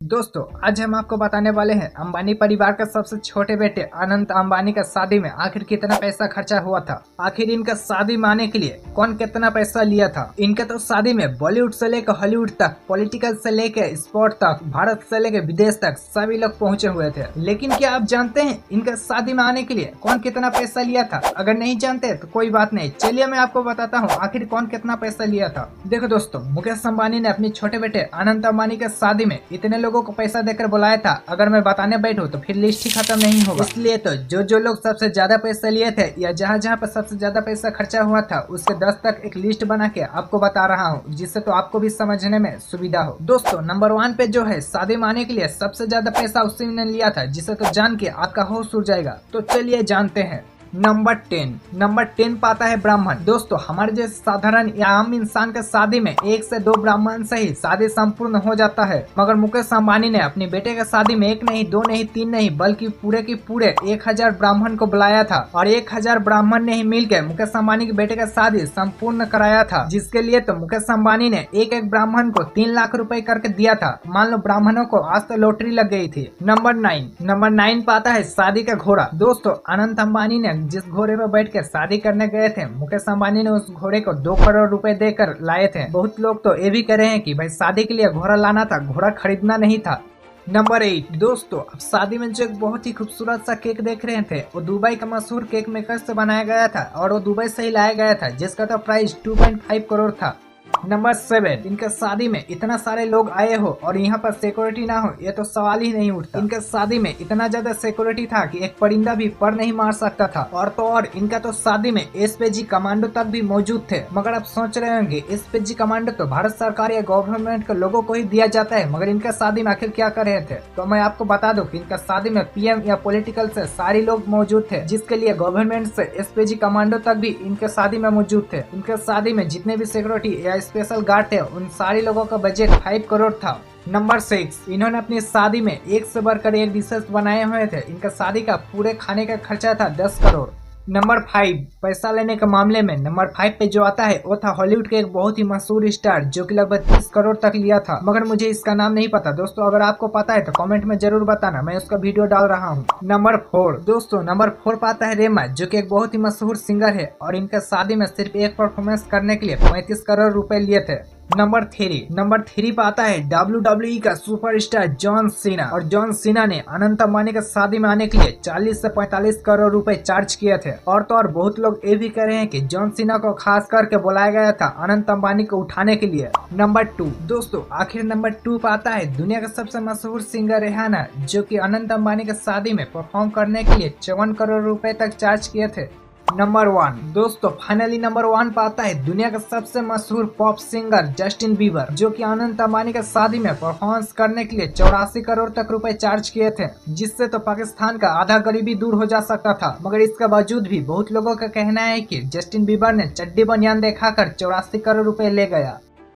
दोस्तों आज हम आपको बताने वाले हैं अंबानी परिवार के सबसे छोटे बेटे अनंत अंबानी का शादी में आखिर कितना पैसा खर्चा हुआ था। आखिर इनका शादी में आने के लिए कौन कितना पैसा लिया था। इनका तो शादी में बॉलीवुड से लेकर हॉलीवुड तक, पॉलिटिकल से लेकर स्पोर्ट तक, भारत से लेकर विदेश तक सभी लोग पहुंचे हुए थे। लेकिन क्या आप जानते हैं इनका शादी में आने के लिए कौन कितना पैसा लिया था? अगर नहीं जानते तो कोई बात नहीं, चलिए मैं आपको बताता हूँ आखिर कौन कितना पैसा लिया था। देखो दोस्तों, मुकेश अंबानी ने अपने छोटे बेटे अनंत अंबानी के शादी में इतने लोगों को पैसा देकर बुलाया था, अगर मैं बताने बैठूं तो फिर लिस्ट ही खत्म नहीं होगा। इसलिए तो जो लोग सबसे ज्यादा पैसा लिए थे या जहां पर सबसे ज्यादा पैसा खर्चा हुआ था उसके 10 तक एक लिस्ट बना के आपको बता रहा हूं, जिससे तो आपको भी समझने में सुविधा हो। दोस्तों नंबर 1 पे जो है शादी में आने के लिए सबसे ज्यादा पैसा उसी ने लिया था, जिसे तो जान के आपका होश उड़ जाएगा। तो चलिए जानते हैं। नंबर 10 पाता है ब्राह्मण। दोस्तों हमारे जैसे साधारण या आम इंसान के शादी में 1 से 2 ब्राह्मण से ही शादी संपूर्ण हो जाता है, मगर मुकेश अंबानी ने अपने बेटे के शादी में 1 नहीं 2 नहीं 3 नहीं बल्कि पूरे की पूरे 1000 ब्राह्मण को बुलाया था और 1000 ब्राह्मण ने ही मिलकर मुकेश अंबानी के बेटे का शादी संपूर्ण कराया था, जिसके लिए तो मुकेश अंबानी ने एक ब्राह्मण को 3 लाख रुपए करके दिया था। मान लो ब्राह्मणों को आज तो लॉटरी लग गई थी। नंबर 9 पाता है शादी का घोड़ा। दोस्तों अनंत अंबानी ने जिस घोड़े पर बैठ कर शादी करने गए थे, मुकेश अंबानी ने उस घोड़े को 2 करोड़ रुपए देकर लाए थे। बहुत लोग तो ये भी कह रहे हैं कि भाई शादी के लिए घोड़ा लाना था, घोड़ा खरीदना नहीं था। नंबर 8 दोस्तों, अब शादी में जो एक बहुत ही खूबसूरत सा केक देख रहे थे वो दुबई का मशहूर केक मेकर से बनाया गया था और वो दुबई से ही लाया गया था, जिसका तो प्राइस 2.5 करोड़ था। नंबर 7, इनके शादी में इतना सारे लोग आए हो और यहाँ पर सिक्योरिटी ना हो, ये तो सवाल ही नहीं उठता। इनके शादी में इतना ज्यादा सिक्योरिटी था कि एक परिंदा भी पर नहीं मार सकता था। और इनका तो शादी में एसपीजी कमांडो तक भी मौजूद थे। मगर आप सोच रहे होंगे एसपीजी कमांडो तो भारत सरकार या गवर्नमेंट के लोगों को ही दिया जाता है, मगर इनका शादी में आखिर क्या कर रहे थे? तो मैं आपको बता दूं कि इनका शादी में पीएम या पॉलिटिकल से सारे लोग मौजूद थे, जिसके लिए गवर्नमेंट से एसपीजी कमांडो तक भी इनके शादी में मौजूद थे। इनके शादी में जितने भी सिक्योरिटी या स्पेशल गार्ड थे उन सारे लोगों का बजट 5 करोड़ था। नंबर 6, इन्होंने अपनी शादी में एक से बढ़कर एक डिशेस बनाए हुए थे। इनका शादी का पूरे खाने का खर्चा था 10 करोड़। नंबर 5, पैसा लेने के मामले में नंबर 5 पे जो आता है वो था हॉलीवुड के एक बहुत ही मशहूर स्टार, जो कि लगभग 30 करोड़ तक लिया था, मगर मुझे इसका नाम नहीं पता। दोस्तों अगर आपको पता है तो कमेंट में जरूर बताना, मैं उसका वीडियो डाल रहा हूँ। नंबर 4 दोस्तों, नंबर 4 पे आता है रेमा, जो कि एक बहुत ही मशहूर सिंगर है और इनका शादी में सिर्फ एक परफॉर्मेंस करने के लिए 35 करोड़ रुपए लिए थे। नंबर 3 पे आता है WWE का सुपरस्टार जॉन सीना, और जॉन सीना ने अनंत अंबानी के शादी में आने के लिए 40 से 45 करोड़ रुपए चार्ज किए थे। और तो और बहुत लोग ये भी कह रहे हैं कि जॉन सीना को खास करके बुलाया गया था अनंत अंबानी को उठाने के लिए। नंबर 2 दोस्तों, आखिर नंबर 2 पे आता है दुनिया का सबसे मशहूर सिंगर रिहाना, जो कि अनंत अंबानी के शादी में परफॉर्म करने के लिए 54 करोड़ रुपए तक चार्ज किए थे। नंबर 1 दोस्तों, फाइनली नंबर 1 पे आता है दुनिया का सबसे मशहूर पॉप सिंगर जस्टिन बीबर, जो कि अनंत अंबानी के शादी में परफॉर्मेंस करने के लिए 84 करोड़ तक रुपए चार्ज किए थे, जिससे तो पाकिस्तान का आधा गरीबी दूर हो जा सकता था। मगर इसके बावजूद भी बहुत लोगों का कहना है कि जस्टिन बीबर ने चड्डी बनियान दिखाकर 84 करोड़ रुपए ले गया।